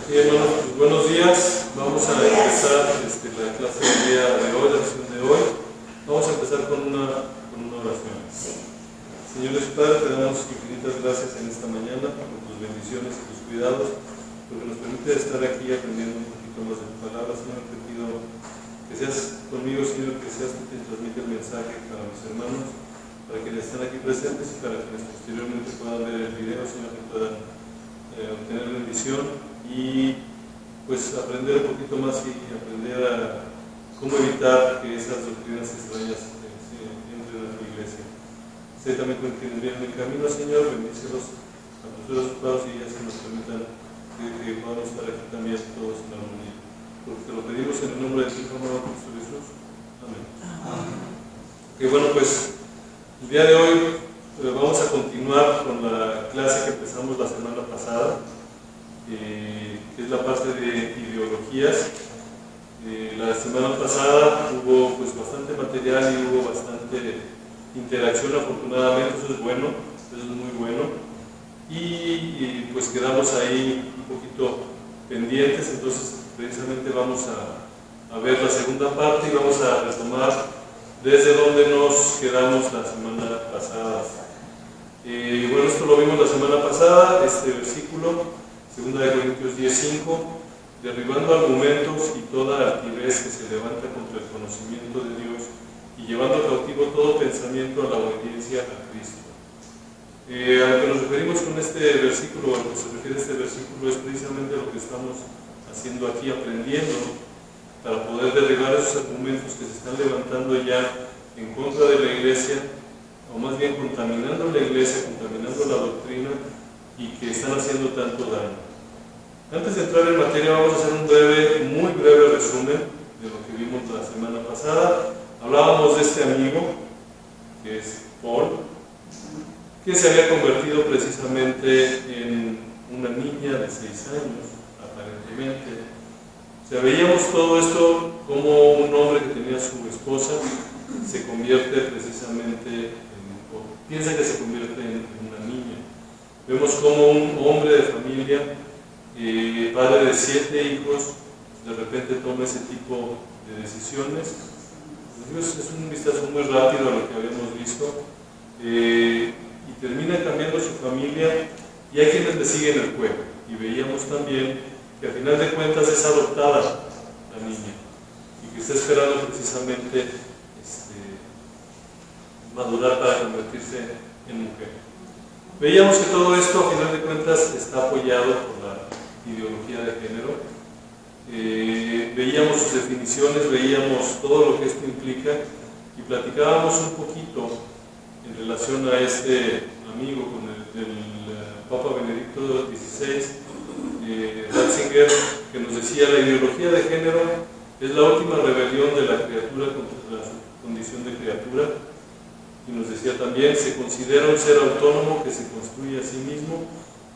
Sí, hermanos, pues buenos días. Vamos a empezar la clase del día de hoy, la sesión de hoy. Vamos a empezar con una oración. Señor Dios Padre, te damos infinitas gracias en esta mañana por tus bendiciones y tus cuidados, porque nos permite estar aquí aprendiendo un poquito más de tu palabra. Señor, te pido que seas conmigo, Señor, que seas tú quien transmite el mensaje para mis hermanos, para quienes están aquí presentes y para quienes posteriormente puedan ver el video, Señor, que puedan obtener bendición y pues aprender un poquito más y aprender a cómo evitar que esas doctrinas extrañas entren a tu iglesia. Sé también con quienes vienen en el camino, Señor, bendícelos a tus dedos ocupados y ya se nos permitan que podamos estar aquí también todos en armonía. Porque te lo pedimos en el nombre de tu Hijo amado Cristo Jesús. Amén. Ok, bueno, pues el día de hoy vamos a continuar con la clase que empezamos la semana pasada, que es la parte de ideologías. La semana pasada hubo pues bastante material y hubo bastante interacción, afortunadamente. Eso es bueno, eso es muy bueno, y pues quedamos ahí un poquito pendientes. Entonces precisamente vamos a ver la segunda parte y vamos a retomar desde donde nos quedamos la semana pasada. Bueno, esto lo vimos la semana pasada, este versículo 2 Corintios 10:5, derribando argumentos y toda altivez que se levanta contra el conocimiento de Dios y llevando cautivo todo pensamiento a la obediencia a Cristo. A lo que nos referimos con este versículo, a lo que se refiere este versículo, es precisamente lo que estamos haciendo aquí, aprendiendo para poder derribar esos argumentos que se están levantando ya en contra de la iglesia, o más bien contaminando la iglesia, contaminando la doctrina, y que están haciendo tanto daño. Antes de entrar en materia, vamos a hacer un muy breve resumen de lo que vimos la semana pasada. Hablábamos de este amigo, que es Paul, que se había convertido precisamente en una niña de 6 años, aparentemente. O sea, veíamos todo esto como un hombre que tenía su esposa se convierte precisamente o piensa que se convierte en una niña. Vemos como un hombre de familia, padre de 7 hijos, de repente toma ese tipo de decisiones. Es un vistazo muy rápido a lo que habíamos visto, y termina cambiando su familia, y hay quienes le siguen el juego. Y veíamos también que al final de cuentas es adoptada la niña y que está esperando precisamente madurar para convertirse en mujer. Veíamos que todo esto a final de cuentas está apoyado por la ideología de género. Veíamos sus definiciones, veíamos todo lo que esto implica y platicábamos un poquito en relación a este amigo con el Papa Benedicto XVI, Ratzinger, que nos decía: la ideología de género es la última rebelión de la criatura contra su condición de criatura. Y nos decía también: se considera un ser autónomo que se construye a sí mismo,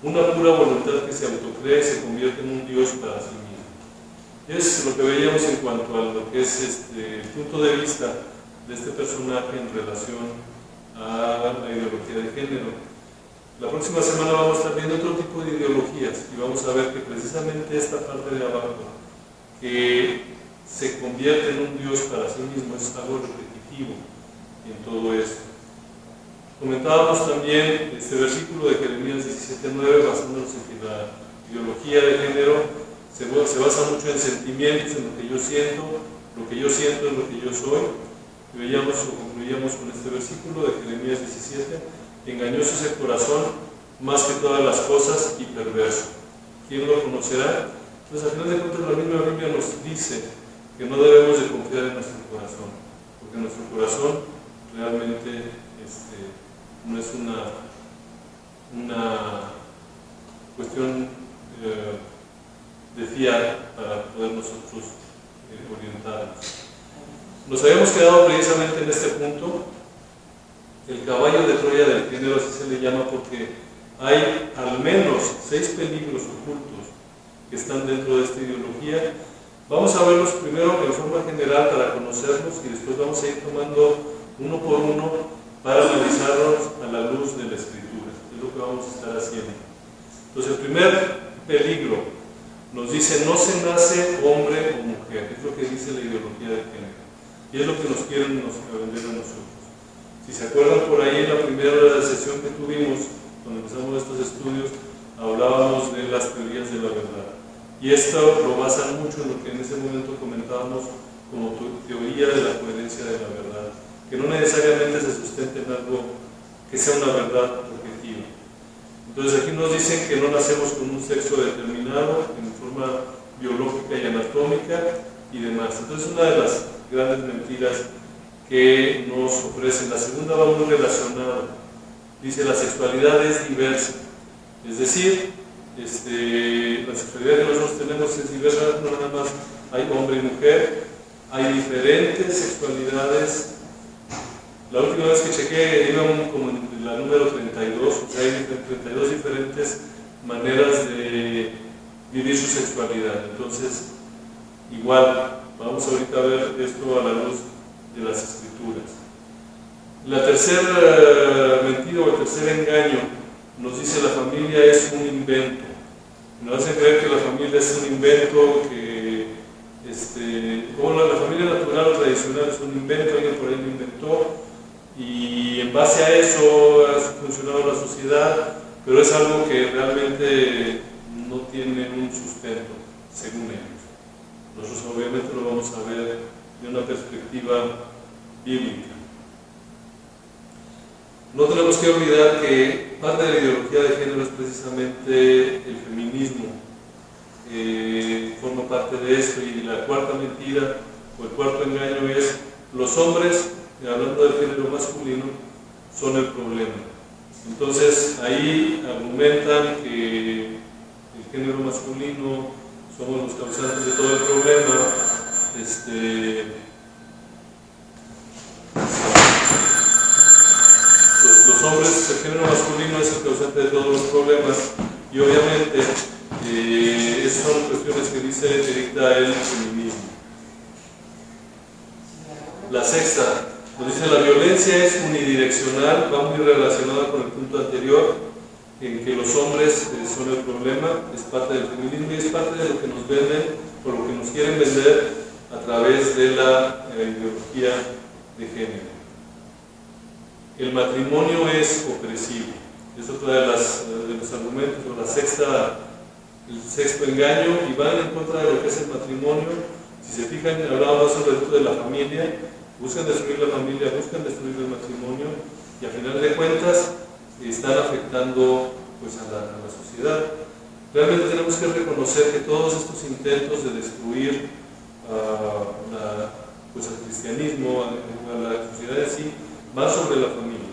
una pura voluntad que se autocree y se convierte en un Dios para sí mismo. Es lo que veíamos en cuanto a lo que es el punto de vista de este personaje en relación a la ideología de género. La próxima semana vamos a estar viendo otro tipo de ideologías y vamos a ver que precisamente esta parte de abajo, que se convierte en un Dios para sí mismo, es algo repetitivo en todo esto. Comentábamos también este versículo de Jeremías 17:9, basándonos en que la ideología de género se basa mucho en sentimientos, en lo que yo siento es lo que yo soy. Y veíamos o concluíamos con este versículo de Jeremías 17: engañoso es el corazón más que todas las cosas y perverso. ¿Quién lo conocerá? Entonces, al final de cuentas, la misma Biblia nos dice que no debemos de confiar en nuestro corazón, porque nuestro corazón realmente no es una cuestión de fiar para poder nosotros orientarnos. Nos habíamos quedado precisamente en este punto. El caballo de Troya del género, así se le llama, porque hay al menos 6 peligros ocultos que están dentro de esta ideología. Vamos a verlos primero en forma general para conocerlos y después vamos a ir tomando uno por uno para analizarlos a la luz de la Escritura. Es lo que vamos a estar haciendo. Entonces, el primer peligro nos dice: no se nace hombre o mujer, es lo que dice la ideología de género, y es lo que nos quieren vender a nosotros. Si se acuerdan, por ahí en la primera sesión que tuvimos, cuando empezamos estos estudios, hablábamos de las teorías de la verdad, y esto lo basan mucho en lo que en ese momento comentábamos como teoría de la coherencia de la verdad, que no necesariamente se sustenta en algo que sea una verdad objetiva. Entonces aquí nos dicen que no nacemos con un sexo determinado en forma biológica y anatómica y demás. Entonces, una de las grandes mentiras que nos ofrecen. La segunda va muy relacionada. Dice: la sexualidad es diversa. Es decir, la sexualidad que nosotros tenemos es diversa, no nada más hay hombre y mujer, hay diferentes sexualidades. La última vez que chequé íbamos como en la número 32, o sea, hay 32 diferentes maneras de vivir su sexualidad. Entonces, igual, vamos ahorita a ver esto a la luz de las escrituras. La tercera mentira o el tercer engaño nos dice: la familia es un invento. Nos hacen creer que la familia es un invento, que como la familia natural o tradicional es un invento, alguien por ahí lo inventó, y en base a eso ha funcionado la sociedad, pero es algo que realmente no tiene un sustento, según ellos. Nosotros obviamente lo vamos a ver de una perspectiva bíblica. No tenemos que olvidar que parte de la ideología de género es precisamente el feminismo. Forma parte de esto. Y la cuarta mentira o el cuarto engaño es: los hombres, hablando del género masculino, son el problema. Entonces ahí argumentan que el género masculino somos los causantes de todo el problema. Los hombres, el género masculino es el causante de todos los problemas, y obviamente esas son cuestiones que dicta el feminismo. La sexta nos dice: la violencia es unidireccional, va muy relacionada con el punto anterior, en que los hombres son el problema. Es parte del feminismo y es parte de lo que nos venden, o lo que nos quieren vender a través de la ideología de género. El matrimonio es opresivo. Es otro de los argumentos, o el sexto engaño, y van en contra de lo que es el matrimonio. Si se fijan, hablábamos sobre todo de la familia. Buscan destruir la familia, buscan destruir el matrimonio, y a final de cuentas están afectando pues, a la sociedad. Realmente tenemos que reconocer que todos estos intentos de destruir pues, al cristianismo, a la sociedad en sí, va sobre la familia.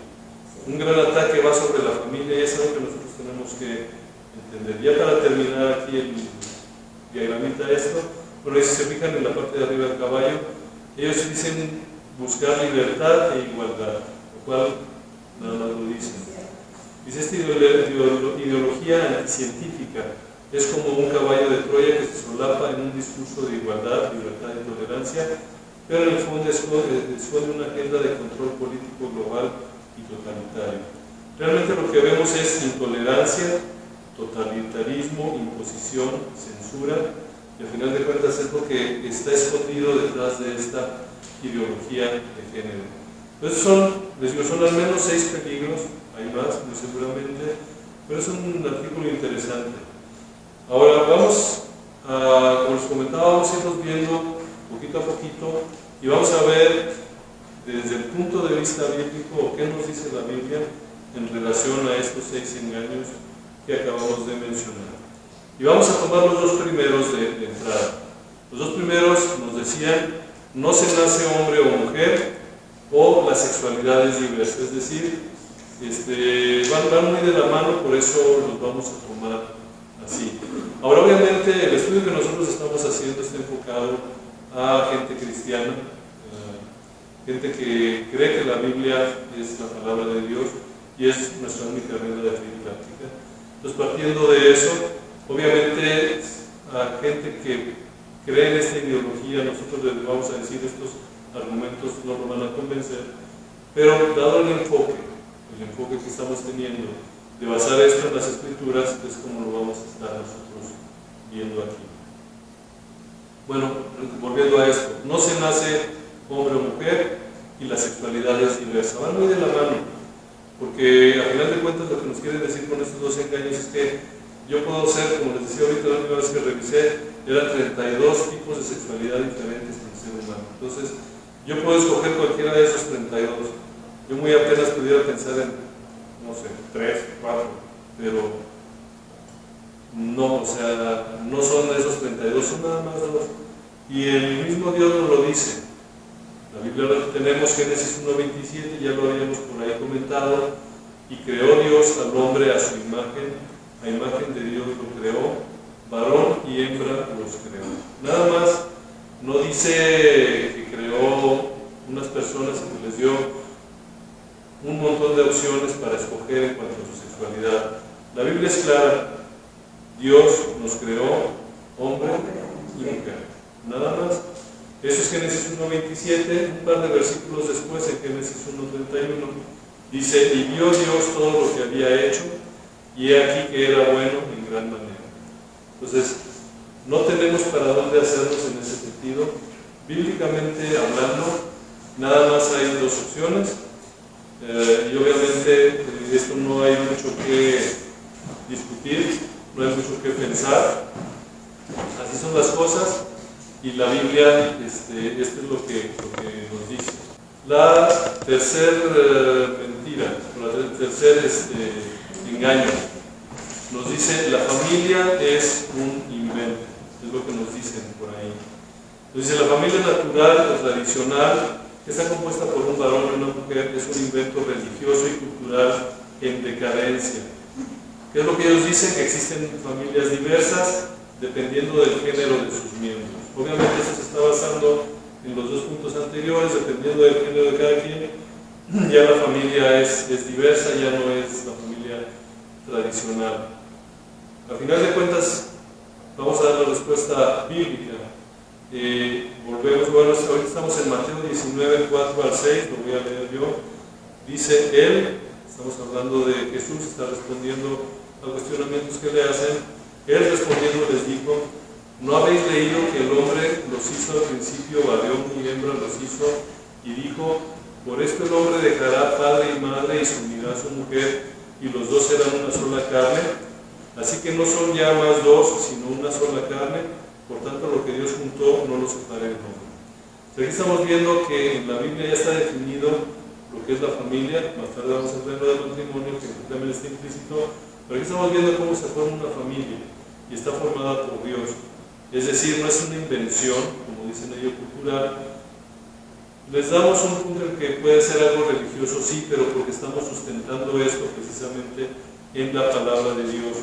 Un gran ataque va sobre la familia, y es algo que nosotros tenemos que entender. Ya para terminar aquí el diagramita esto, bueno, si se fijan en la parte de arriba del caballo, ellos dicen buscar libertad e igualdad, lo cual nada más lo dicen. Dice: esta ideología anticientífica es como un caballo de Troya que se solapa en un discurso de igualdad, libertad y tolerancia, pero en el fondo esconde una agenda de control político global y totalitario. Realmente lo que vemos es intolerancia, totalitarismo, imposición, censura, y al final de cuentas es lo que está escondido detrás de esta ideología de género. Entonces son al menos 6 peligros, hay más muy seguramente, pero es un artículo interesante. Ahora vamos como les comentaba, vamos a irnos viendo poquito a poquito, y vamos a ver desde el punto de vista bíblico qué nos dice la Biblia en relación a estos 6 engaños que acabamos de mencionar. Y vamos a tomar los dos primeros de entrada. Los dos primeros nos decían: no se nace hombre o mujer, o la sexualidad es diversa. Es decir, van muy de la mano, por eso los vamos a tomar así. Ahora, obviamente, el estudio que nosotros estamos haciendo está enfocado a gente cristiana, gente que cree que la Biblia es la palabra de Dios y es nuestra única regla de fe y práctica. Entonces, partiendo de eso, obviamente a gente que cree en esta ideología, nosotros les vamos a decir: estos argumentos no lo van a convencer, pero dado el enfoque que estamos teniendo de basar esto en las escrituras, es como lo vamos a estar nosotros viendo aquí. Bueno, volviendo a esto, no se nace hombre o mujer y la sexualidad es diversa, van muy de la mano, porque a final de cuentas lo que nos quieren decir con estos dos engaños es que yo puedo ser, como les decía ahorita la última vez que revisé, eran 32 tipos de sexualidad diferentes en el ser humano. Entonces, yo puedo escoger cualquiera de esos 32. Yo muy apenas pudiera pensar en, no sé, 3, 4, pero no, o sea, no son esos 32, son nada más 2. Y el mismo Dios nos lo dice. La Biblia tenemos Génesis 1:27, ya lo habíamos por ahí comentado, y creó Dios al hombre a su imagen, a imagen de Dios lo creó, varón y hembra los creó. Nada más no dice que creó unas personas y que les dio un montón de opciones para escoger en cuanto a su sexualidad. La Biblia es clara, Dios nos creó hombre y mujer, nada más. Eso es Génesis 1:27, un par de versículos después en Génesis 1:31, dice, y vio Dios todo lo que había hecho, y he aquí que era bueno en gran manera. Entonces, no tenemos para dónde hacernos en ese sentido. Bíblicamente hablando, nada más hay dos opciones, y obviamente esto no hay mucho que discutir, no hay mucho que pensar, así son las cosas, y la Biblia, esto es lo que nos dice. La tercera mentira, el tercer engaño, nos dice la familia es un invento, es lo que nos dicen por ahí. Nos dice la familia natural o tradicional, que está compuesta por un varón y una mujer, es un invento religioso y cultural en decadencia. ¿Qué es lo que ellos dicen? Que existen familias diversas dependiendo del género de sus miembros. Obviamente eso se está basando en los dos puntos anteriores, dependiendo del género de cada quien, ya la familia es diversa, ya no es la familia tradicional. A final de cuentas, vamos a dar la respuesta bíblica. Volvemos, bueno, ahorita estamos en Mateo 19, 4 al 6, lo voy a leer yo. Dice él, estamos hablando de Jesús, está respondiendo a cuestionamientos que le hacen. Él respondiendo les dijo, ¿no habéis leído que el hombre los hizo al principio, varón y hembra los hizo? Y dijo, por esto el hombre dejará padre y madre y se unirá a su mujer, y los dos serán una sola carne. Así que no son ya más dos, sino una sola carne. Por tanto, lo que Dios juntó, no lo separe el hombre. Aquí estamos viendo que en la Biblia ya está definido lo que es la familia. Más tarde vamos a ver lo del matrimonio, que también está implícito. Pero aquí estamos viendo cómo se forma una familia y está formada por Dios. Es decir, no es una invención, como dicen ellos, cultural. Les damos un punto en que puede ser algo religioso, sí, pero porque estamos sustentando esto precisamente en la palabra de Dios.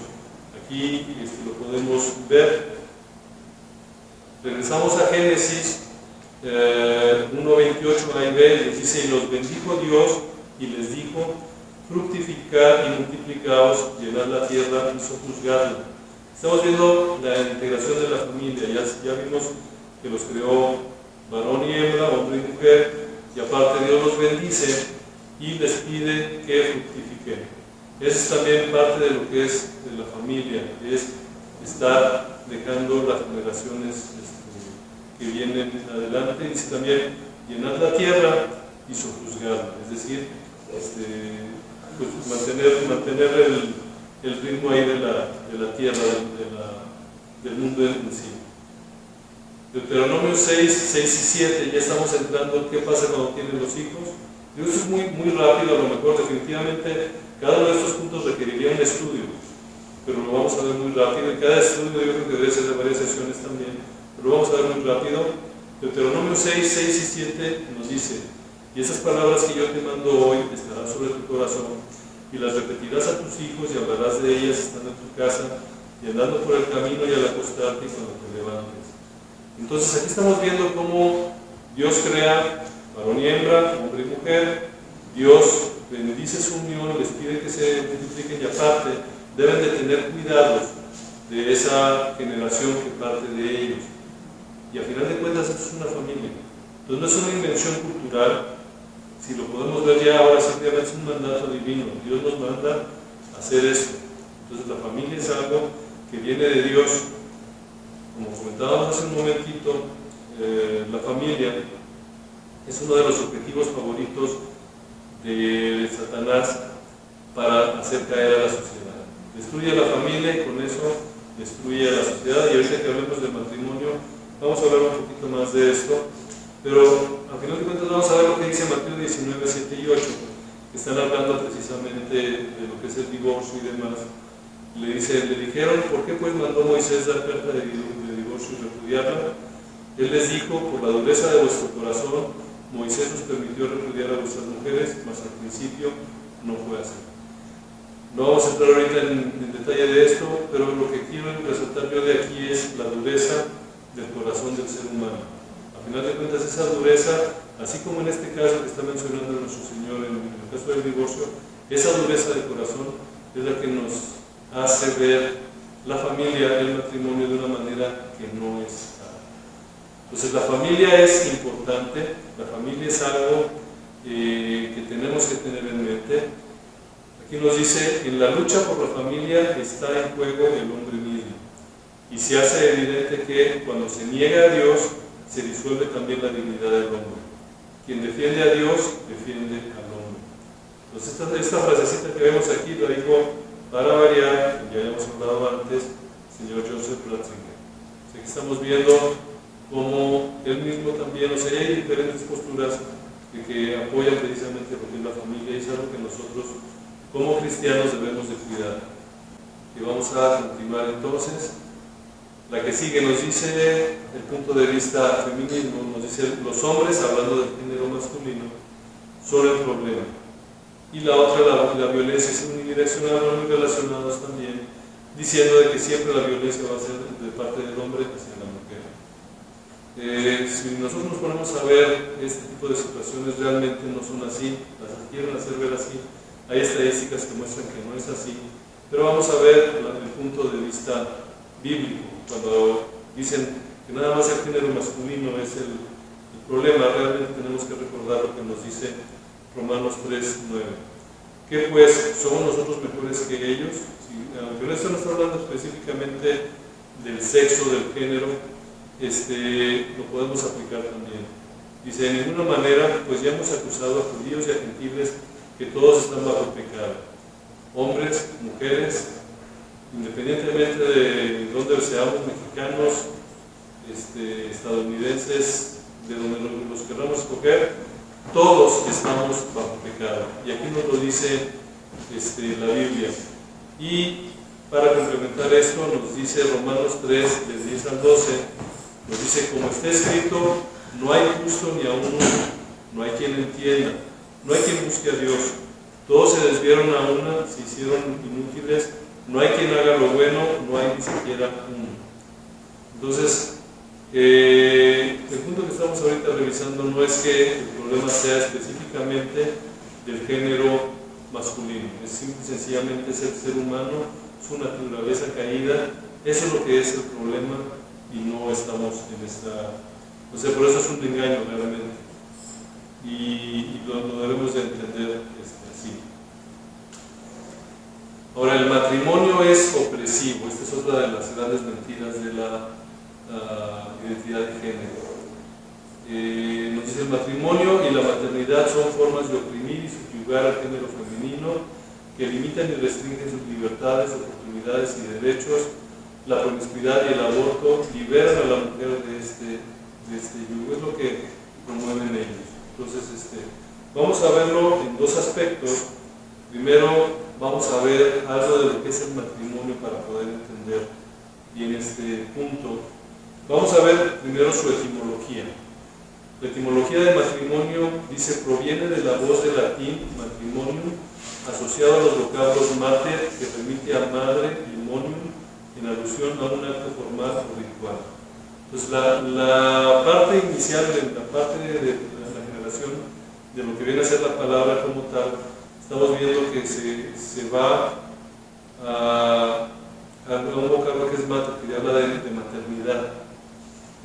Aquí lo podemos ver. Regresamos a Génesis 1:28 a y B, les dice, y los bendijo Dios y les dijo, fructificad y multiplicaos, llenad la tierra y sojuzgadla. Estamos viendo la integración de la familia, ya vimos que los creó varón y hembra, hombre y mujer, y aparte Dios los bendice y les pide que fructifiquen. Eso es también parte de lo que es de la familia, es estar dejando las generaciones que vienen adelante. Dice también, llenad la tierra y sojuzgadla, es decir, pues mantener el ritmo ahí de la tierra, del mundo en sí. Deuteronomio 6, 6 y 7, ya estamos entrando en qué pasa cuando tienen los hijos. Digo, eso es muy rápido, a lo mejor definitivamente cada uno de estos puntos requeriría un estudio, pero lo vamos a ver muy rápido, y cada estudio yo creo que debe ser de varias sesiones también, pero lo vamos a ver muy rápido. Deuteronomio 6, 6 y 7 nos dice, y esas palabras que yo te mando hoy estarán sobre tu corazón, y las repetirás a tus hijos y hablarás de ellas estando en tu casa, y andando por el camino y al acostarte y cuando te levantes. Entonces aquí estamos viendo cómo Dios crea varón y hembra, hombre y mujer. Dios bendice su unión, les pide que se multipliquen, y aparte deben de tener cuidados de esa generación que parte de ellos. Y al final de cuentas esto es una familia. Entonces no es una invención cultural. Si lo podemos ver ya ahora, simplemente es un mandato divino. Dios nos manda a hacer esto. Entonces la familia es algo que viene de Dios comentábamos hace un momentito, la familia es uno de los objetivos favoritos de Satanás para hacer caer a la sociedad. Destruye a la familia y con eso destruye a la sociedad. Y ahorita que hablemos del matrimonio, vamos a hablar un poquito más de esto. Pero al final de cuentas vamos a ver lo que dice Mateo 19, 7 y 8, que están hablando precisamente de lo que es el divorcio y demás. Le dijeron, ¿por qué pues mandó Moisés dar carta de divorcio y repudiarla? Él les dijo, por la dureza de vuestro corazón, Moisés os permitió repudiar a vuestras mujeres, mas al principio no fue así. No vamos a entrar ahorita en detalle de esto, pero lo que quiero resaltar yo de aquí es la dureza del corazón del ser humano. Al final de cuentas, esa dureza, así como en este caso que está mencionando nuestro Señor en el caso del divorcio, esa dureza de corazón es la que nos hace ver la familia, el matrimonio de una manera que no es. Entonces la familia es importante, la familia es algo que tenemos que tener en mente. Aquí nos dice, en la lucha por la familia está en juego el hombre mismo. Y se hace evidente que cuando se niega a Dios, se disuelve también la dignidad del hombre. Quien defiende a Dios, defiende al hombre. Entonces esta frasecita que vemos aquí la dijo, para variar, ya habíamos hablado antes, el señor Joseph Ratzinger. Así que estamos viendo cómo él mismo también, o sea, hay diferentes posturas que apoyan precisamente lo que es la familia, y es algo que nosotros como cristianos debemos de cuidar. Y vamos a continuar entonces. La que sigue nos dice el punto de vista feminismo, nos dice los hombres, hablando del género masculino, son el problema. Y la otra, la violencia es unidireccional, muy relacionados también, diciendo de que siempre la violencia va a ser de parte del hombre hacia la mujer. Si nosotros nos ponemos a ver este tipo de situaciones, realmente no son así, las quieren hacer ver así. Hay estadísticas que muestran que no es así, pero vamos a ver el punto de vista bíblico. Cuando dicen que nada más el género masculino es el problema, realmente tenemos que recordar lo que nos dice Romanos 3:9. ¿Qué pues? ¿Somos nosotros mejores que ellos? Aunque esto no está hablando específicamente del sexo, del género, lo podemos aplicar también. Dice, de ninguna manera, pues ya hemos acusado a judíos y a gentiles que todos están bajo pecado. Hombres, mujeres, independientemente de dónde seamos, mexicanos, estadounidenses, de donde los queramos escoger, todos estamos bajo pecado. Y aquí nos lo dice la Biblia. Y para complementar esto, nos dice Romanos 3, del 10 al 12, nos dice, como está escrito, no hay justo ni aun uno, no hay quien entienda, no hay quien busque a Dios. Todos se desviaron a una, se hicieron inútiles, no hay quien haga lo bueno, no hay ni siquiera uno. Entonces, el punto que estamos ahorita revisando no es que el problema sea específicamente del género masculino, es simple y sencillamente es el ser humano, su naturaleza caída, eso es lo que es el problema y no estamos en esta... O sea, por eso es un engaño realmente y lo debemos de entender así. Ahora, el matrimonio es opresivo, esta es otra de las grandes mentiras de la identidad de género. Nos dice el matrimonio y la maternidad son formas de oprimir y subyugar al género femenino que limitan y restringen sus libertades, oportunidades y derechos. La promiscuidad y el aborto liberan a la mujer de este yugo, es lo que promueven ellos. Entonces, vamos a verlo en dos aspectos. Primero, vamos a ver algo de lo que es el matrimonio para poder entender bien este punto. Vamos a ver primero su etimología. La etimología del matrimonio dice, proviene de la voz del latín matrimonium, asociado a los vocablos mater, que remite a madre, y monium, en alusión a un acto formal o ritual. Entonces, la parte inicial, la parte de la generación de lo que viene a ser la palabra como tal, estamos viendo que se va a un vocablo que es mater, que habla de maternidad.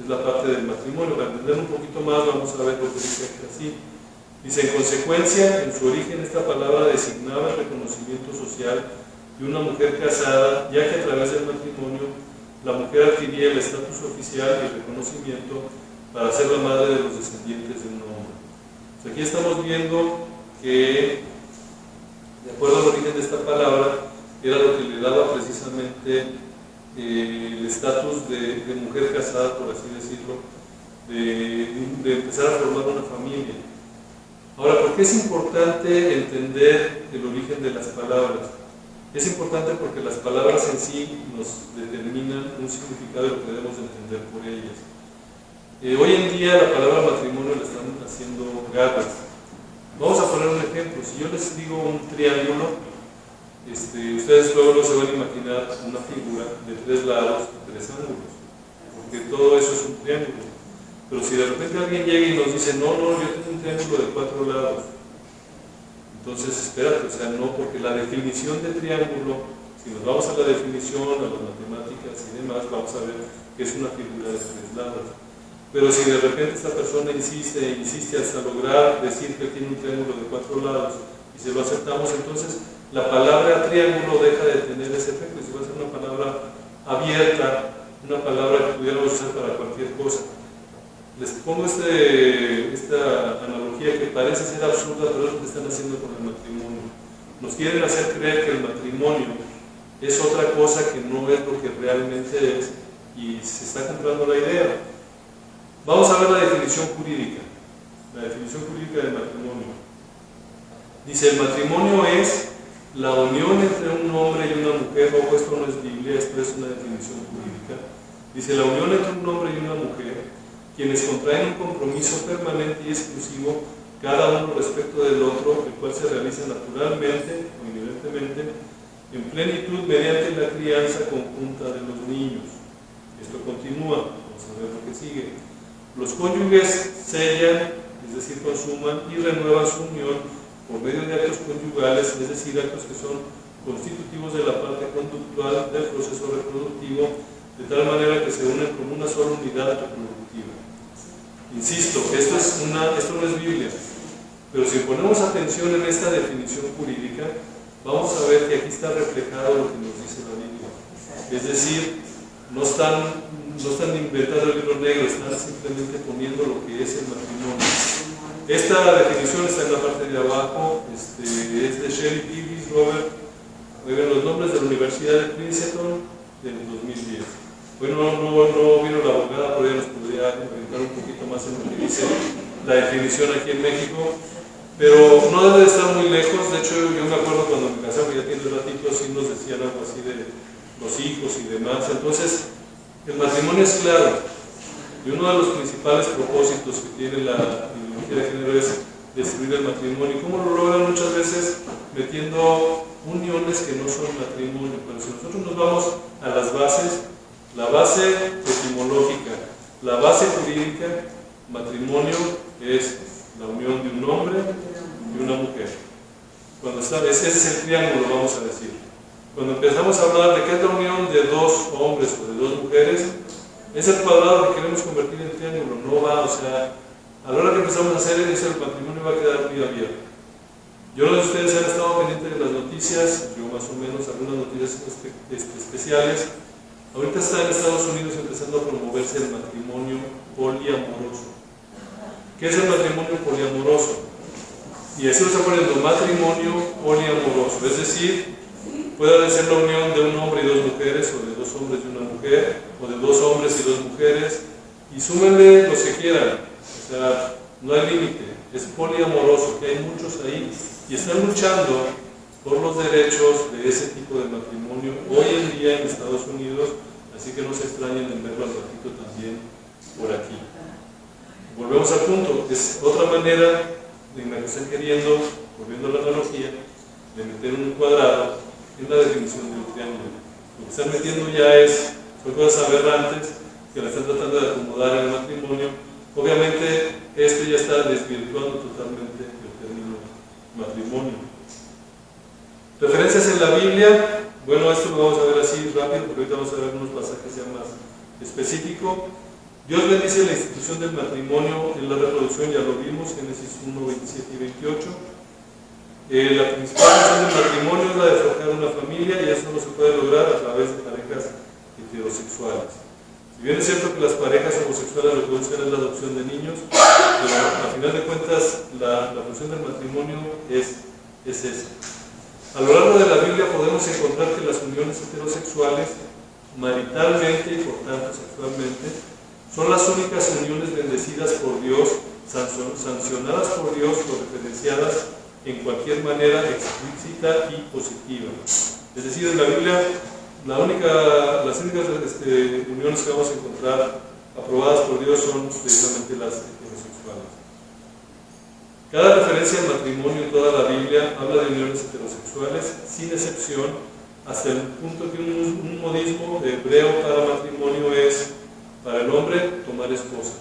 Es la parte del matrimonio. Para entender un poquito más, vamos a ver lo que dice así. Dice, en consecuencia, en su origen esta palabra designaba el reconocimiento social de una mujer casada, ya que a través del matrimonio la mujer adquiría el estatus oficial y el reconocimiento para ser la madre de los descendientes de un hombre. O sea, aquí estamos viendo que, de acuerdo al origen de esta palabra, era lo que le daba precisamente el estatus de mujer casada, por así decirlo, de empezar a formar una familia. Ahora, ¿por qué es importante entender el origen de las palabras? Es importante porque las palabras en sí nos determinan un significado y lo que debemos entender por ellas. Hoy en día la palabra matrimonio la están haciendo gatas. Vamos a poner un ejemplo. Si yo les digo un triángulo, ustedes luego no se van a imaginar una figura de 3 lados y 3 ángulos, porque todo eso es un triángulo. Pero si de repente alguien llega y nos dice, no, yo tengo un triángulo de 4 lados, entonces espérate, o sea, no, porque la definición de triángulo, si nos vamos a la definición, a las matemáticas y demás, vamos a ver que es una figura de 3 lados. Pero si de repente esta persona insiste hasta lograr decir que tiene un triángulo de 4 lados y se lo aceptamos, entonces la palabra triángulo deja de tener ese efecto y se va a ser una palabra abierta, una palabra que pudiéramos usar para cualquier cosa. Les pongo esta analogía que parece ser absurda, pero es lo que están haciendo con el matrimonio. Nos quieren hacer creer que el matrimonio es otra cosa que no es lo que realmente es y se está comprando la idea. Vamos a ver la definición jurídica. La definición jurídica del matrimonio. Dice, el matrimonio es la unión entre un hombre y una mujer. Ojo, esto no es Biblia, esto es una definición jurídica. Dice, la unión entre un hombre y una mujer, quienes contraen un compromiso permanente y exclusivo, cada uno respecto del otro, el cual se realiza naturalmente o inherentemente, en plenitud mediante la crianza conjunta de los niños. Esto continúa, vamos a ver lo que sigue. Los cónyuges sellan, es decir, consuman y renuevan su unión por medio de actos conyugales, es decir, actos que son constitutivos de la parte conductual del proceso reproductivo, de tal manera que se unen como una sola unidad reproductiva. Insisto, esto no es Biblia, pero si ponemos atención en esta definición jurídica, vamos a ver que aquí está reflejado lo que nos dice la Biblia. Es decir, no están inventando el libro negro, están simplemente poniendo lo que es el matrimonio. Esta definición está en la parte de abajo, es de Sherry Davis, Robert, oigan, los nombres de la Universidad de Princeton del 2010. Bueno, no vino la abogada, pero ella nos podría orientar un poquito más en lo que dice la definición aquí en México, pero no debe de estar muy lejos. De hecho, yo me acuerdo cuando me casé, ya tiene un ratito, sí nos decían algo así de los hijos y demás. Entonces, el matrimonio es claro, y uno de los principales propósitos que tiene la ideología de género es destruir el matrimonio. ¿Cómo lo logran? Muchas veces metiendo uniones que no son matrimonio. Pero si nosotros nos vamos a las bases, la base etimológica, la base jurídica, matrimonio es la unión de un hombre y una mujer. Ese es el triángulo, vamos a decir. Cuando empezamos a hablar de qué es la unión de 2 hombres o de 2 mujeres, ese cuadrado que queremos convertir en triángulo no va, o sea, a la hora que empezamos a hacer eso, el matrimonio va a quedar muy abierto. Yo no sé si ustedes han estado pendientes de las noticias, yo más o menos, algunas noticias especiales. Ahorita está en Estados Unidos empezando a promoverse el matrimonio poliamoroso. ¿Qué es el matrimonio poliamoroso? Y así lo está poniendo, matrimonio poliamoroso, es decir, puede ser la unión de un hombre y 2 mujeres, o de 2 hombres y una mujer, o de 2 hombres y 2 mujeres, y súmenle los que quieran, o sea, no hay límite, es poliamoroso, que hay muchos ahí, y están luchando por los derechos de ese tipo de matrimonio hoy en día en Estados Unidos, así que no se extrañen en verlo al ratito también por aquí. Volvemos al punto, es otra manera en la que están queriendo, volviendo a la analogía, de meter un cuadrado en la definición del triángulo. Lo que están metiendo ya son cosas aberrantes que la están tratando de acomodar en el matrimonio. Obviamente esto ya está desvirtuando totalmente el término matrimonio. Referencias en la Biblia, bueno, esto lo vamos a ver así rápido porque ahorita vamos a ver algunos pasajes ya más específicos. Dios bendice la institución del matrimonio en la reproducción, ya lo vimos, Génesis 1, 27 y 28. La principal función del matrimonio es la de forjar una familia, y eso no se puede lograr a través de parejas heterosexuales. Si bien es cierto que las parejas homosexuales lo que buscan es la adopción de niños, pero a final de cuentas la función del matrimonio es eso. A lo largo de la Biblia podemos encontrar que las uniones heterosexuales, maritalmente y por tanto sexualmente, son las únicas uniones bendecidas por Dios, sancionadas por Dios o referenciadas en cualquier manera explícita y positiva. Es decir, en la Biblia las únicas uniones que vamos a encontrar aprobadas por Dios son precisamente las heterosexuales. Cada referencia al matrimonio en toda la Biblia habla de uniones heterosexuales, sin excepción, hasta el punto que un modismo hebreo para matrimonio es, para el hombre, tomar esposa.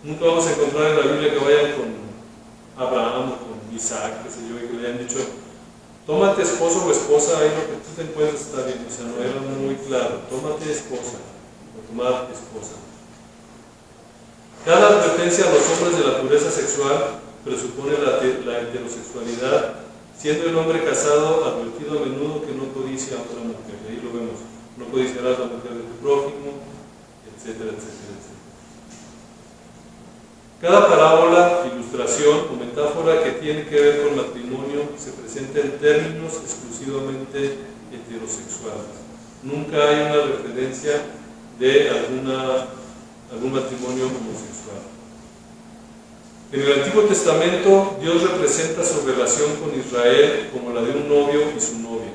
Nunca vamos a encontrar en la Biblia que vayan con Abraham o con Isaac, qué sé yo, y que le hayan dicho, tómate esposo o esposa, ahí lo que tú te encuentres está bien. O sea, no era muy claro, tómate esposa o tomar esposa. Cada advertencia a los hombres de la pureza sexual presupone la heterosexualidad, siendo el hombre casado advertido a menudo que no codicia a otra mujer. Ahí lo vemos, no codiciarás a la mujer de tu prójimo, etcétera, etcétera, etcétera. Cada parábola, ilustración o metáfora que tiene que ver con matrimonio se presenta en términos exclusivamente heterosexuales. Nunca hay una referencia de algún matrimonio homosexual. En el Antiguo Testamento, Dios representa su relación con Israel como la de un novio y su novia.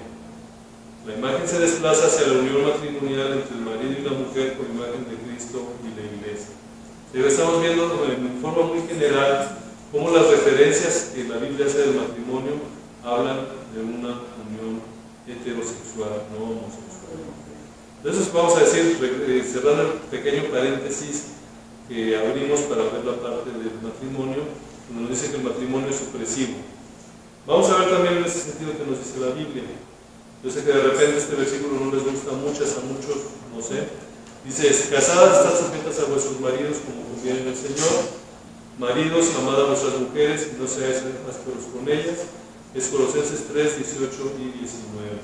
La imagen se desplaza hacia la unión matrimonial entre el marido y la mujer con imagen de Cristo y la Iglesia. Pero estamos viendo en forma muy general cómo las referencias que la Biblia hace del matrimonio hablan de una unión heterosexual, no homosexual. Entonces vamos a decir, cerrando el pequeño paréntesis que abrimos para ver la parte del matrimonio, donde nos dice que el matrimonio es supresivo. Vamos a ver también en ese sentido que nos dice la Biblia. Yo sé que de repente este versículo no les gusta a muchos, no sé. Dice, casadas están sujetas a vuestros maridos como conviene en el Señor. Maridos, amad a vuestras mujeres y no seáis ásperos con ellas. Es Colosenses 3, 18 y 19.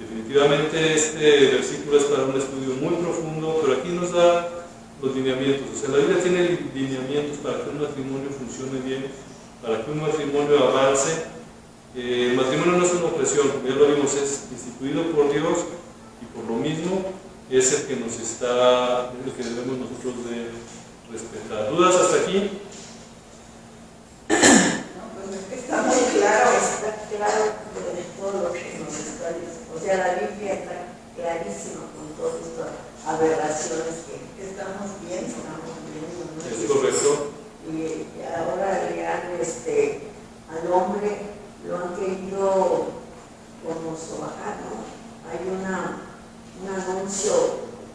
Definitivamente este versículo es para un estudio muy profundo, pero aquí nos da los lineamientos. O sea, la Biblia tiene lineamientos para que un matrimonio funcione bien, para que un matrimonio avance. El matrimonio no es una opresión, como ya lo vimos, es instituido por Dios y por lo mismo es el que debemos nosotros de respetar. ¿Dudas hasta aquí? No, pues está muy claro, de todo lo que nos está diciendo. O sea, la Biblia está clarísima con todas estas aberraciones que estamos viendo, ¿no? Es correcto. Y ahora al hombre lo han querido como sobajar, ¿no? Hay un anuncio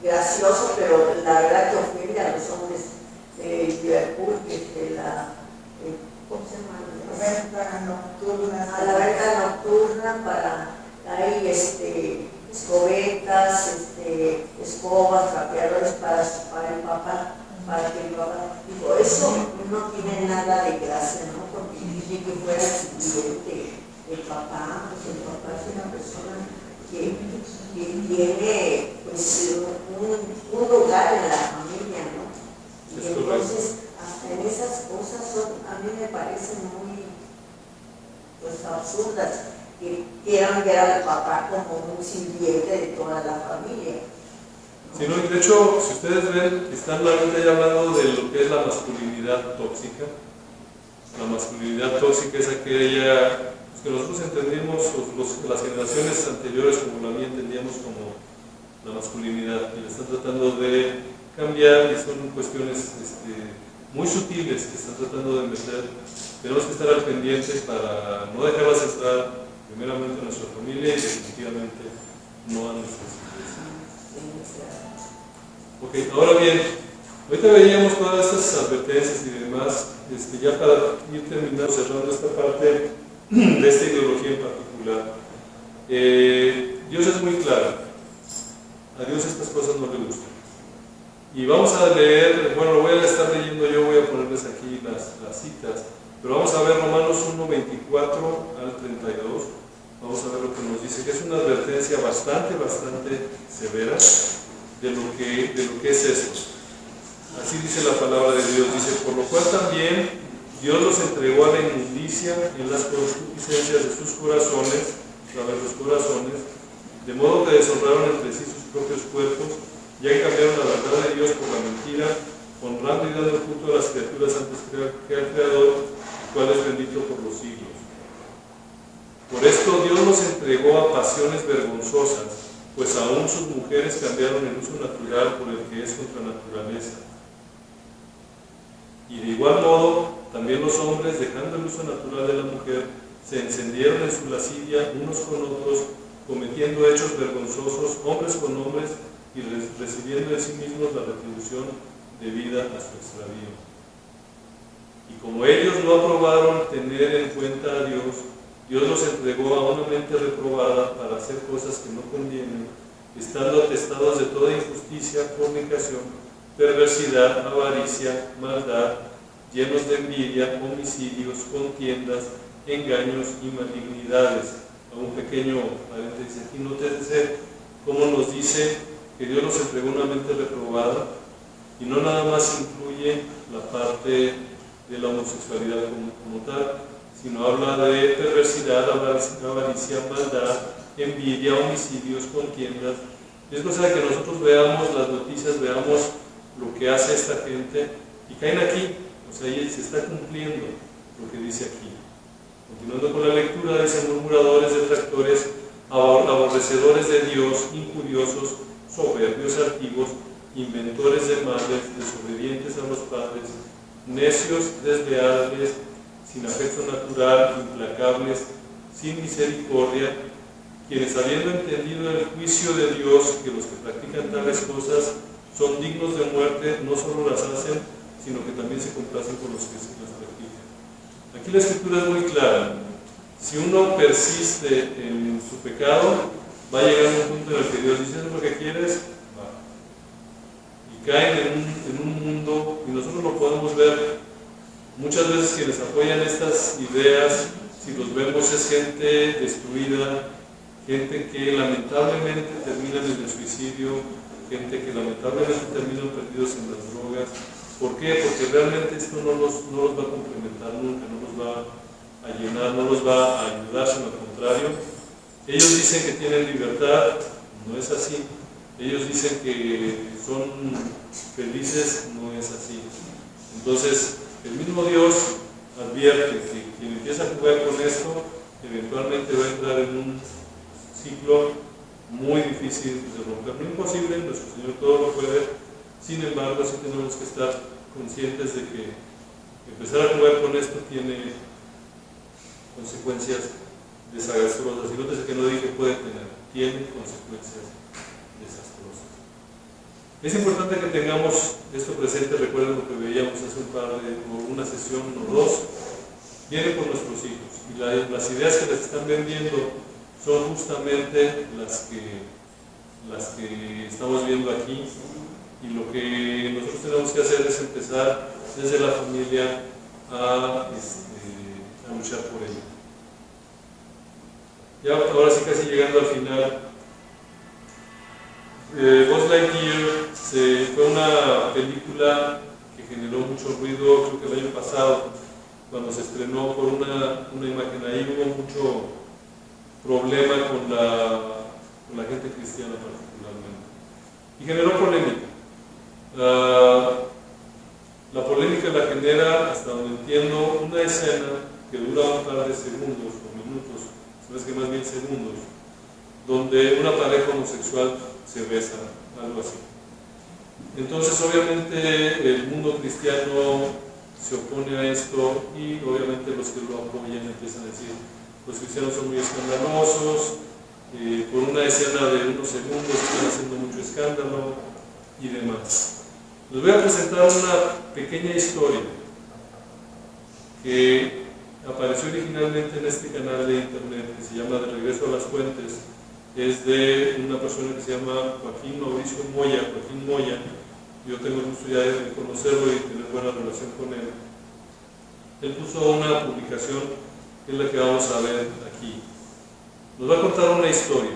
gracioso, pero la verdad que ofende a los hombres de Liverpool, ¿cómo se llama? Venta nocturna. A la venta nocturna hay escobetas, escobas, trapeadores para el papá, para que el papá. Digo, eso no tiene nada de gracia, ¿no? Porque dije que fuera el siguiente el papá, pues el papá es una persona que tiene pues un lugar en la familia, ¿no? Y entonces hasta en esas cosas a mí me parecen muy pues absurdas, que quieran ver al papá como un sirviente de toda la familia, ¿no? Sí, no, de hecho, si ustedes ven, están ya hablando de lo que es la masculinidad tóxica. La masculinidad tóxica es aquella que nosotros entendimos, las generaciones anteriores como la mía entendíamos como la masculinidad, y la están tratando de cambiar, y son cuestiones muy sutiles que están tratando de meter. Tenemos que estar al pendiente para no dejarlas entrar primeramente a nuestra familia y definitivamente no a nuestras iglesias. Ok, ahora bien, ahorita veíamos todas estas advertencias y demás, ya para ir terminando, cerrando esta parte de esta ideología en particular. Dios es muy claro, a Dios estas cosas no le gustan. Y vamos a leer, bueno, lo voy a estar leyendo yo, voy a ponerles aquí las citas, pero vamos a ver Romanos 1, 24 al 32. vamos a ver lo que nos dice, que es una advertencia bastante severa de lo que es esto. Así dice la palabra de Dios, dice, por lo cual también Dios los entregó a la inmundicia en las concupiscencias de sus corazones, de modo que deshonraron entre sí sus propios cuerpos, ya que cambiaron la verdad de Dios por la mentira, honrando y dando culto a las criaturas antes que al Creador, el cual es bendito por los siglos. Por esto Dios los entregó a pasiones vergonzosas, pues aún sus mujeres cambiaron el uso natural por el que es contra naturaleza. Y de igual modo, también los hombres, dejando el uso natural de la mujer, se encendieron en su lascivia unos con otros, cometiendo hechos vergonzosos, hombres con hombres, y recibiendo en sí mismos la retribución debida a su extravío. Y como ellos no aprobaron tener en cuenta a Dios, Dios los entregó a una mente reprobada para hacer cosas que no convienen, estando atestados de toda injusticia, fornicación, perversidad, avaricia, maldad, llenos de envidia, homicidios, contiendas, engaños y malignidades. A un pequeño paréntesis aquí, nótese cómo nos dice que Dios nos entregó una mente reprobada, y no nada más incluye la parte de la homosexualidad como tal, sino habla de perversidad, avaricia, maldad, envidia, homicidios, contiendas. Es cosa que nosotros veamos las noticias, veamos lo que hace esta gente, y caen aquí, o sea, ahí se está cumpliendo lo que dice aquí. Continuando con la lectura, dice: murmuradores, detractores, aborrecedores de Dios, injuriosos, soberbios, altivos, inventores de males, desobedientes a los padres, necios, desleales, sin afecto natural, implacables, sin misericordia, quienes, habiendo entendido el juicio de Dios, que los que practican tales cosas son dignos de muerte, no solo las hacen, sino que también se complacen con los que las practican. Aquí la Escritura es muy clara. Si uno persiste en su pecado, va a llegar a un punto en el que Dios dice: ¿eso es lo que quieres? Va. Y caen en un mundo, y nosotros lo podemos ver. Muchas veces quienes apoyan estas ideas, si los vemos, es gente destruida, gente que lamentablemente termina en el suicidio, gente que lamentablemente terminan perdidos en las drogas. ¿Por qué? Porque realmente esto no los va a complementar nunca, no los va a llenar, no los va a ayudar, sino al contrario. Ellos dicen que tienen libertad, no es así. Ellos dicen que son felices, no es así. Entonces, el mismo Dios advierte que quien empieza a jugar con esto, eventualmente va a entrar en un ciclo muy difícil de romper. No imposible, nuestro Señor todo lo puede. Sin embargo, sí tenemos que estar conscientes de que empezar a jugar con esto tiene consecuencias desastrosas. Y nótese que no dije puede tener, tiene consecuencias desastrosas. Es importante que tengamos esto presente. Recuerden lo que veíamos hace una sesión o dos. Viene por nuestros hijos, y las ideas que les están vendiendo son justamente las que estamos viendo aquí, y lo que nosotros tenemos que hacer es empezar desde la familia a luchar por ello. Ya ahora sí, casi llegando al final, Buzz Lightyear fue una película que generó mucho ruido, creo que el año pasado, cuando se estrenó, por una imagen ahí. Hubo mucho problema con la gente cristiana particularmente, y generó polémica. La polémica la genera, hasta donde entiendo, una escena que dura un par de segundos o minutos, sabes que más bien segundos, donde una pareja homosexual se besa, algo así. Entonces, obviamente, el mundo cristiano se opone a esto, y obviamente los que lo apoyan empiezan a decir: los cristianos son muy escandalosos, por una escena de unos segundos están haciendo mucho escándalo y demás. Les voy a presentar una pequeña historia que apareció originalmente en este canal de internet, que se llama De Regreso a las Fuentes. Es de una persona que se llama Joaquín Mauricio Moya, Joaquín Moya. Yo tengo el gusto ya de conocerlo y tener buena relación con él. Él puso una publicación, que es la que vamos a ver aquí. Nos va a contar una historia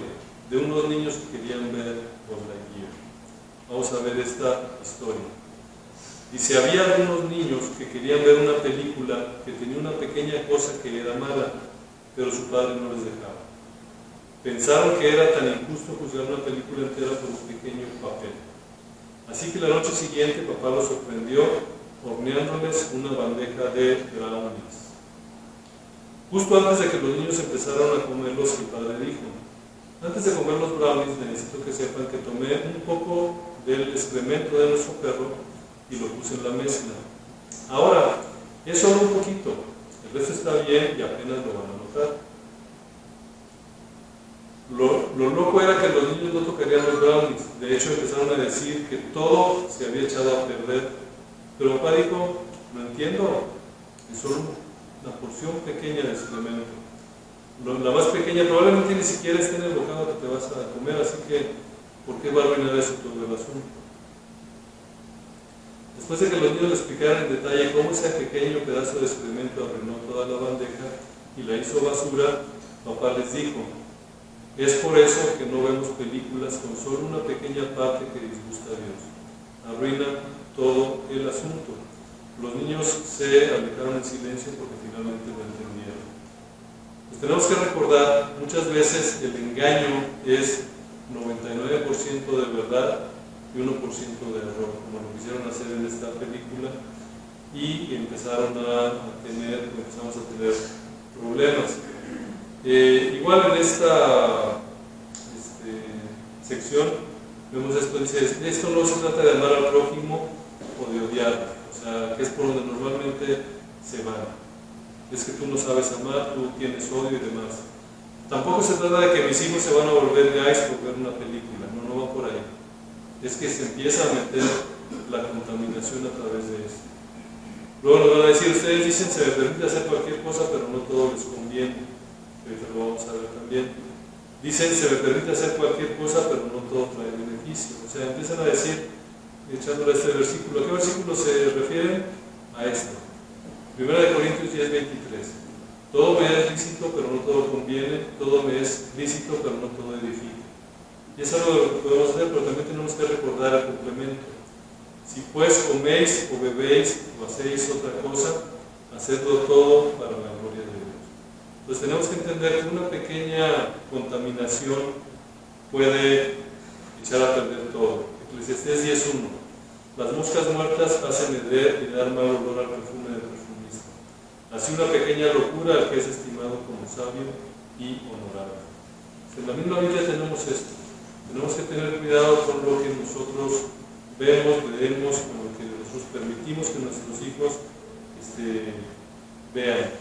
de unos niños que querían ver Buzz Lightyear. Vamos a ver esta historia. Dice, había algunos niños que querían ver una película que tenía una pequeña cosa que era mala, pero su padre no les dejaba. Pensaron que era tan injusto juzgar una película entera por un pequeño papel. Así que la noche siguiente papá los sorprendió horneándoles una bandeja de brownies. Justo antes de que los niños empezaron a comerlos, el padre dijo, antes de comer los brownies necesito que sepan que tomé un poco del excremento de nuestro perro y lo puse en la mezcla. Ahora, es solo un poquito, el resto está bien y apenas lo van a notar. Lo loco era que los niños no tocarían los brownies. De hecho, empezaron a decir que todo se había echado a perder. Pero papá dijo, no entiendo, es solo una porción pequeña de excremento. La más pequeña probablemente ni siquiera esté en el bocado que te vas a comer, así que, ¿por qué va a arruinar eso todo el asunto? Después de que los niños le explicaran en detalle cómo ese pequeño pedazo de excremento arruinó toda la bandeja y la hizo basura, papá les dijo, es por eso que no vemos películas con solo una pequeña parte que disgusta a Dios. Arruina todo el asunto. Los niños se alejaron en silencio porque finalmente lo entendieron. Pues tenemos que recordar, muchas veces el engaño es 99% de verdad y 1% de error, como lo quisieron hacer en esta película, y empezamos a tener problemas. Igual en esta sección vemos esto, dice, esto no se trata de amar al prójimo o de odiarlo, o sea, que es por donde normalmente se van. Es que tú no sabes amar, tú tienes odio y demás. Tampoco se trata de que mis hijos se van a volver gays por ver una película, no va por ahí. Es que se empieza a meter la contaminación a través de eso. Luego nos van a decir, ustedes dicen se les permite hacer cualquier cosa, pero no todo les conviene. Ahorita lo vamos a ver también. Dicen se les permite hacer cualquier cosa, pero no todo trae beneficio. O sea, empiezan a decir, echándole a este versículo. ¿A qué versículo se refieren? A esto. 1 Corintios 10:23. Todo me es lícito, pero no todo conviene. Todo me es lícito, pero no todo edifica. Y es algo que podemos hacer, pero también tenemos que recordar el complemento. Si pues coméis o bebéis o hacéis otra cosa, hacedlo todo para la gloria de Dios. Entonces tenemos que entender que una pequeña contaminación puede echar a perder todo. Eclesiastés 10:1. Las moscas muertas hacenheder y dar mal olor al perfume del perfumista. Así una pequeña locura al que es estimado como sabio y honorable. En la misma Biblia tenemos esto. Tenemos que tener cuidado con lo que nosotros vemos, leemos, con lo que nosotros permitimos que nuestros hijos vean.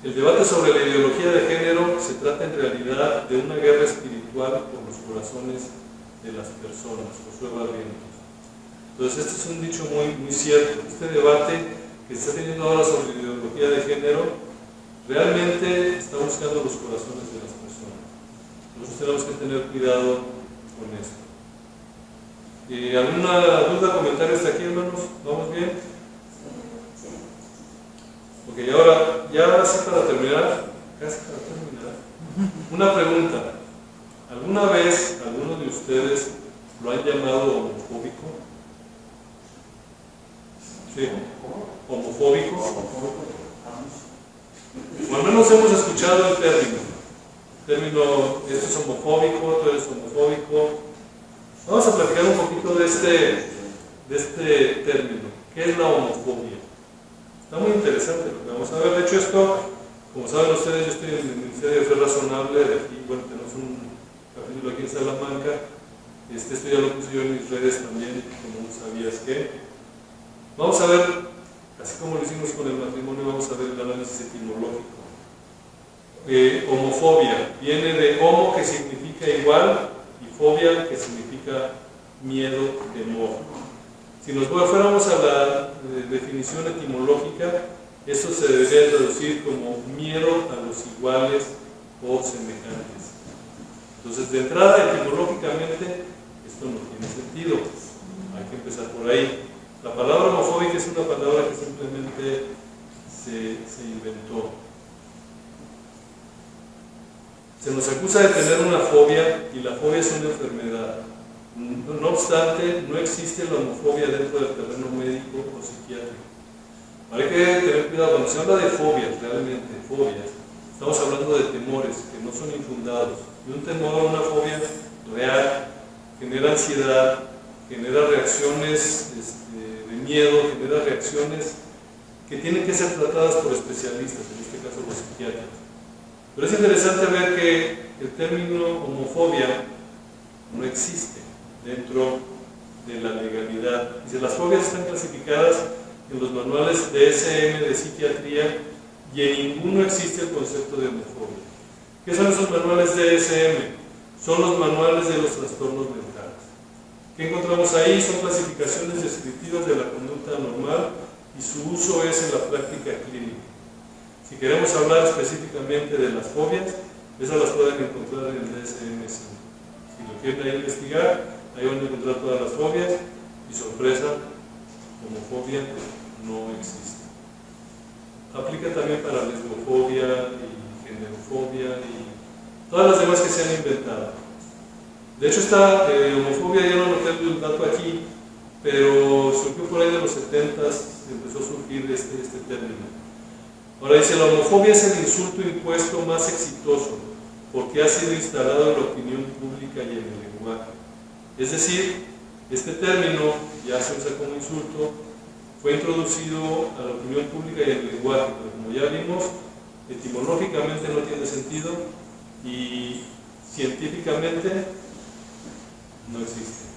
El debate sobre la ideología de género se trata en realidad de una guerra espiritual por los corazones de las personas, Josué Barrientos. Entonces este es un dicho muy cierto. Este debate que se está teniendo ahora sobre la ideología de género realmente está buscando los corazones de las personas. Nosotros tenemos que tener cuidado con esto. ¿Alguna duda, comentario hasta aquí, hermanos? ¿Vamos bien? Ok, ahora, ya casi para terminar, una pregunta. ¿Alguna vez alguno de ustedes lo han llamado homofóbico? ¿Sí? ¿Homofóbico? O al menos hemos escuchado el término, esto es homofóbico, tú eres homofóbico. Vamos a platicar un poquito de este término. ¿Qué es la homofobia? Está muy interesante lo que vamos a ver. De hecho, esto, como saben ustedes, yo estoy en el Ministerio de Fe Razonable, de aquí, bueno, tenemos un capítulo aquí en Salamanca. Esto ya lo puse yo en mis redes también, como no sabías qué. Vamos a ver, así como lo hicimos con el matrimonio, vamos a ver el análisis etimológico. Homofobia viene de homo, que significa igual, y fobia, que significa miedo, temor. Si nos fuéramos a la definición etimológica, esto se debería traducir como miedo a los iguales o semejantes. Entonces, de entrada, etimológicamente, esto no tiene sentido. Hay que empezar por ahí. La palabra homofóbica es una palabra que simplemente se inventó. Se nos acusa de tener una fobia y la fobia es una enfermedad. No obstante, no existe la homofobia dentro del terreno médico o psiquiátrico. Hay que tener cuidado, cuando se habla de fobias, realmente fobias, estamos hablando de temores que no son infundados. Y un temor, una fobia real, genera ansiedad, genera reacciones de miedo, genera reacciones que tienen que ser tratadas por especialistas, en este caso los psiquiatras. Pero es interesante ver que el término homofobia no existe dentro de la legalidad. Dice, las fobias están clasificadas en los manuales DSM de psiquiatría y en ninguno existe el concepto de homofobia. ¿Qué son esos manuales DSM? Son los manuales de los trastornos mentales. ¿Qué encontramos ahí? Son clasificaciones descriptivas de la conducta anormal y su uso es en la práctica clínica. Si queremos hablar específicamente de las fobias, esas las pueden encontrar en el DSM-5. Si lo quieren ahí investigar, ahí van a encontrar todas las fobias y sorpresa, homofobia no existe. Aplica también para lesbofobia y generofobia y todas las demás que se han inventado. De hecho, esta homofobia, ya no anoté el dato aquí, pero surgió por ahí de los 70s, empezó a surgir este término. Ahora dice, la homofobia es el insulto impuesto más exitoso porque ha sido instalado en la opinión pública y en el lenguaje. Es decir, este término ya se usa como insulto, fue introducido a la opinión pública y en el lenguaje, pero como ya vimos, etimológicamente no tiene sentido y científicamente no existe.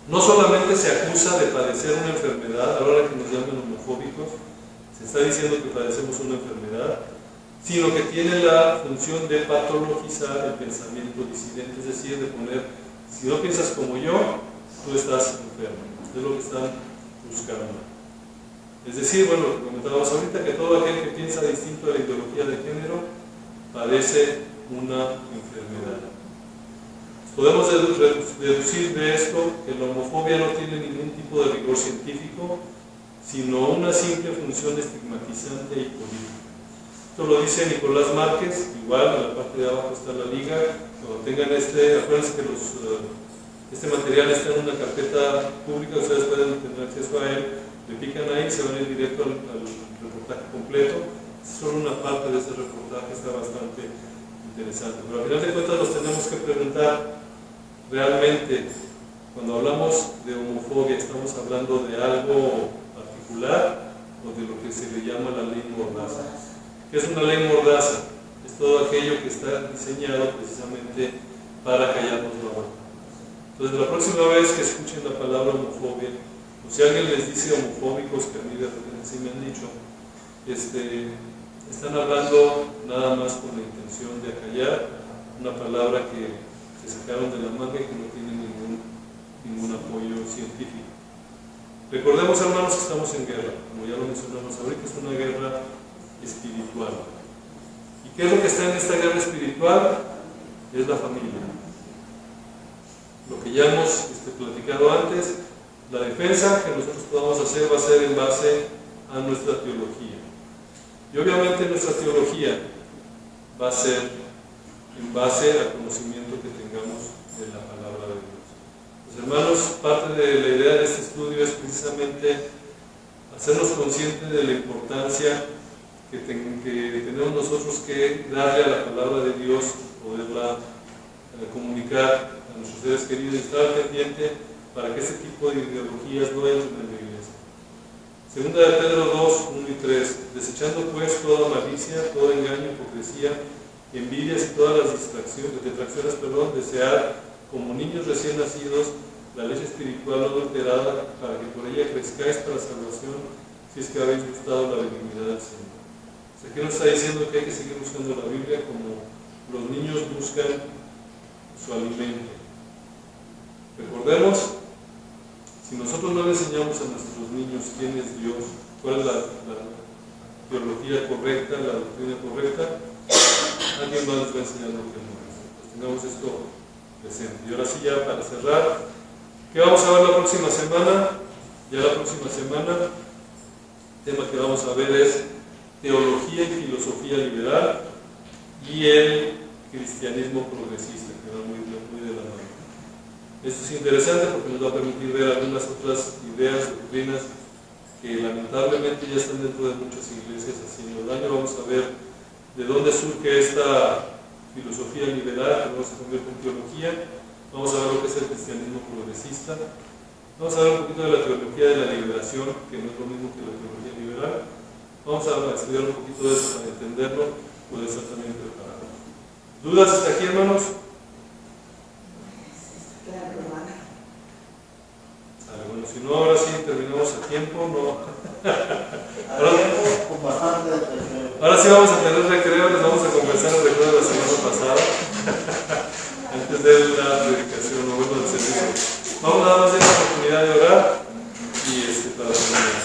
No solamente se acusa de padecer una enfermedad, a la hora que nos llaman homofóbicos, se está diciendo que padecemos una enfermedad, sino que tiene la función de patologizar el pensamiento disidente, es decir, de poner, si no piensas como yo, tú estás enfermo. Es lo que están buscando. Es decir, bueno, lo que comentábamos ahorita, que todo aquel que piensa distinto a la ideología de género padece una enfermedad. Podemos deducir de esto que la homofobia no tiene ningún tipo de rigor científico, sino una simple función estigmatizante y política. Esto lo dice Nicolás Márquez, igual en la parte de abajo está la liga. Cuando tengan acuérdense que este material está en una carpeta pública, ustedes pueden tener acceso a él, le pican ahí y se van a ir directo al reportaje completo. Es solo una parte de ese reportaje, está bastante interesante. Pero al final de cuentas nos tenemos que preguntar, realmente, cuando hablamos de homofobia, ¿estamos hablando de algo particular o de lo que se le llama la ley mordaza? ¿Qué es una ley mordaza? Es todo aquello que está diseñado precisamente para callarnos la boca. Entonces, la próxima vez que escuchen la palabra homofobia, o si alguien les dice homofóbicos, que a mí de repente sí me han dicho, están hablando nada más con la intención de acallar una palabra que se sacaron de la manga y que no tiene ningún apoyo científico. Recordemos, hermanos, que estamos en guerra, como ya lo mencionamos ahorita, es una guerra espiritual. ¿Y qué es lo que está en esta guerra espiritual? Es la familia. Lo que ya hemos platicado antes, la defensa que nosotros podamos hacer va a ser en base a nuestra teología. Y obviamente nuestra teología va a ser en base al conocimiento que tengamos de la palabra de Dios. Pues, hermanos, parte de la idea de este estudio es precisamente hacernos conscientes de la importancia que tenemos nosotros que darle a la palabra de Dios, poderla comunicar a nuestros seres queridos y estar pendiente para que este tipo de ideologías no entren en la iglesia. Segunda de Pedro 2, 1 y 3. Desechando pues toda malicia, todo engaño, hipocresía, envidias y todas las detracciones, desear como niños recién nacidos la leche espiritual no adulterada, para que por ella crezcáis para salvación, si es que habéis gustado la benignidad del Señor. Aquí nos está diciendo que hay que seguir buscando la Biblia como los niños buscan su alimento. Recordemos, si nosotros no le enseñamos a nuestros niños quién es Dios, cuál es la teología correcta, la doctrina correcta, alguien más les va a enseñar lo que no es. Pues tengamos esto presente. Y ahora sí, ya para cerrar, ¿qué vamos a ver la próxima semana? Ya la próxima semana, el tema que vamos a ver es teología y filosofía liberal, y el cristianismo progresista, que va muy de la mano. Esto es interesante porque nos va a permitir ver algunas otras ideas, doctrinas, que lamentablemente ya están dentro de muchas iglesias haciendo daño. Vamos a ver de dónde surge esta filosofía liberal que luego se convierte en teología. Vamos a ver lo que es el cristianismo progresista. Vamos a ver un poquito de la teología de la liberación, que no es lo mismo que la teología liberal. Vamos a estudiar un poquito de eso para entenderlo, poder estar también preparados. ¿Dudas hasta aquí, hermanos? Bueno, si no, ahora sí terminamos a tiempo, no. Ahora sí vamos a tener recreo, les vamos a conversar el recreo de la semana pasada, antes de la predicación, o bueno, del servicio. Vamos a darnos esta oportunidad de orar y para terminar.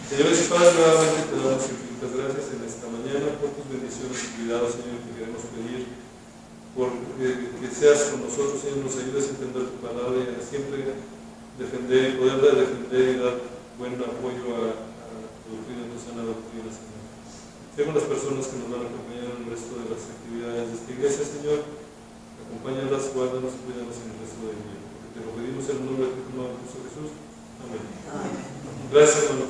Señores y Padres, nuevamente te damos infinitas gracias en esta mañana por tus bendiciones y cuidados, Señor, que queremos pedir, por que seas con nosotros, Señor, nos ayudes a entender tu palabra y a siempre defender, poder defender y dar buen apoyo a tu doctrina, tu sana doctrina, Señor. Sé con las personas que nos van a acompañar en el resto de las actividades de esta iglesia, Señor. Acompáñalas, guárdanos y cuídanos en el resto del día. Porque te lo pedimos en el nombre de tu Cristo Jesús. Amén. Gracias, hermano.